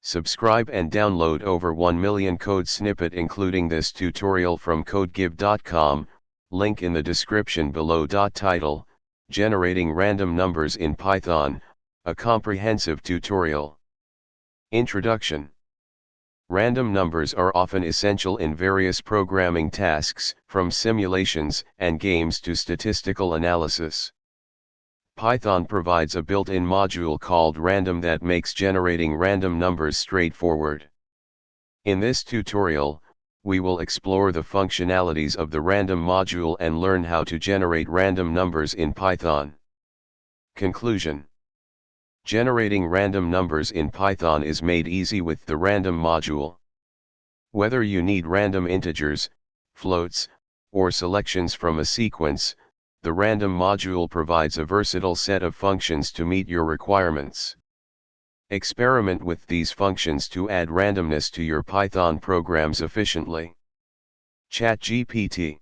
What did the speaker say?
Subscribe and download over 1 million code snippet including this tutorial from codegib.com, link in the description below. Title, Generating Random Numbers in Python, a comprehensive tutorial. Introduction. Random numbers are often essential in various programming tasks, from simulations and games to statistical analysis. Python provides a built-in module called random that makes generating random numbers straightforward. In this tutorial, we will explore the functionalities of the random module and learn how to generate random numbers in Python. Conclusion. Generating random numbers in Python is made easy with the random module. Whether you need random integers, floats, or selections from a sequence, the random module provides a versatile set of functions to meet your requirements. Experiment with these functions to add randomness to your Python programs efficiently. ChatGPT.